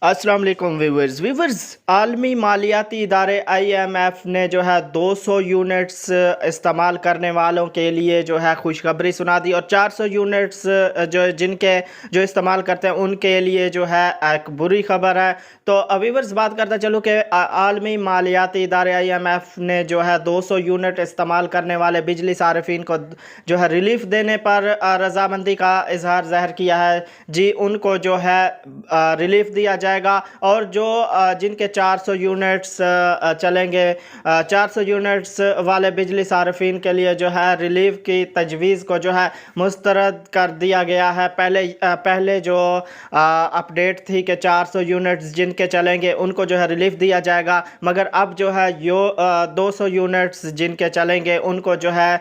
अस्सलाम वालेकुम व्यूवर्स आलमी मालियाती इदारे IMF ने जो है 200 यूनिट्स इस्तेमाल करने वालों के लिए जो है खुशखबरी सुना दी और 400 यूनिट्स जो इस्तेमाल करते हैं उनके लिए जो है एक बुरी खबर है। तो व्यूवर्स बात करता चलूँ कि आलमी मालियाती इदारे IMF ने जो है 200 यूनिट इस्तेमाल करने वाले बिजली सार्फिन को जो है रिलीफ देने पर रजामंदी का इजहार ज़ाहिर किया है। जी, उनको जो है रिलीफ दिया जाएगा और जो जिनके 400 यूनिट्स चलेंगे 400 यूनिट्स वाले बिजली सार्फिन के लिए जो है रिलीफ की तजवीज़ को जो है मुस्तरद कर दिया गया है। पहले जो अपडेट थी कि 400 यूनिट्स जिनके चलेंगे उनको जो है रिलीफ दिया जाएगा, मगर अब जो है 200 यूनिट्स जिनके चलेंगे उनको जो है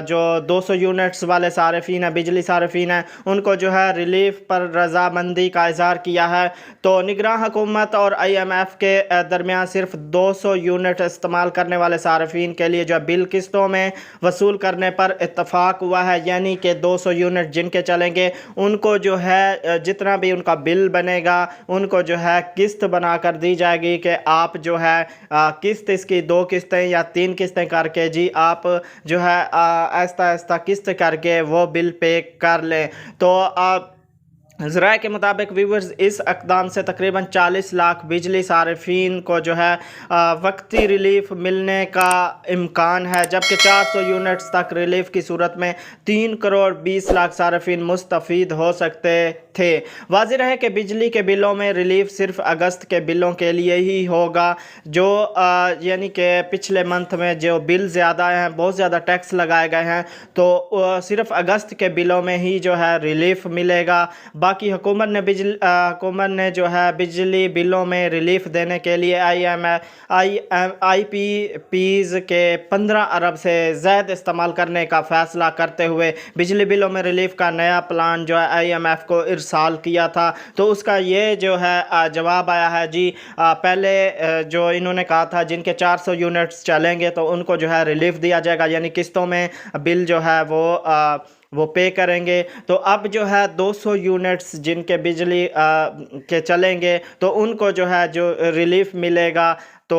जो 200 यूनिट्स वाले सार्फिन है, बिजली सार्फिन है, उनको जो है रिलीफ पर रजामंदी का इजहार किया है। तो निगरान हुकूमत और IMF के दरमियान सिर्फ 200 यूनिट इस्तेमाल करने वाले सार्फिन के लिए जो बिल किस्तों में वसूल करने पर इत्तफाक हुआ है, यानी कि 200 यूनिट जिनके चलेंगे उनको जो है जितना भी उनका बिल बनेगा उनको जो है किस्त बना कर दी जाएगी कि आप जो है किस्त इसकी 2 किस्तें या 3 किस्तें करके जी आप जो है आहिस्ता आहिस्ता किस्त करके वो बिल पे कर लें। तो आप ज़राए के मुताबिक व्यूवर्स इस अक़दाम से तकरीबन 40 लाख बिजली सार्फिन को जो है वक्ती रिलीफ मिलने का इम्कान है, जबकि 400 यूनिट्स तक रिलीफ की सूरत में 3 करोड़ 20 लाख सार्फिन मुस्तफ़ीद हो सकते थे। वाज़ेह रहे कि बिजली के बिलों में रिलीफ सिर्फ अगस्त के बिलों के लिए ही होगा, जो यानी कि पिछले मंथ में जो बिल ज़्यादा हैं, बहुत ज़्यादा टैक्स लगाए गए हैं, तो सिर्फ अगस्त के बिलों में ही जो है रिलीफ मिलेगा। बाकी हुकूमत ने जो है बिजली बिलों में रिलीफ देने के लिए IPPs के 15 अरब से ज़्यादा इस्तेमाल करने का फ़ैसला करते हुए बिजली बिलों में रिलीफ का नया प्लान जो है IMF को इरसाल किया था। तो उसका ये जो है जवाब आया है जी। पहले जो इन्होंने कहा था जिनके 400 यूनिट्स चलेंगे तो उनको जो है रिलीफ दिया जाएगा, यानी किस्तों में बिल जो है वो पे करेंगे। तो अब जो है 200 यूनिट्स जिनके बिजली के चलेंगे तो उनको जो है जो रिलीफ मिलेगा। तो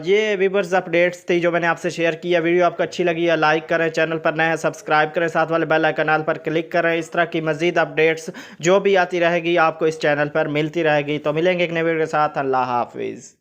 ये व्यूअर्स अपडेट्स थी जो मैंने आपसे शेयर किया। वीडियो आपको अच्छी लगी है लाइक करें, चैनल पर नए हैं सब्सक्राइब करें, साथ वाले बेल आइकन पर क्लिक करें। इस तरह की मज़ीद अपडेट्स जो भी आती रहेगी आपको इस चैनल पर मिलती रहेगी। तो मिलेंगे एक नए वीडियो के साथ। अल्लाह हाफिज़।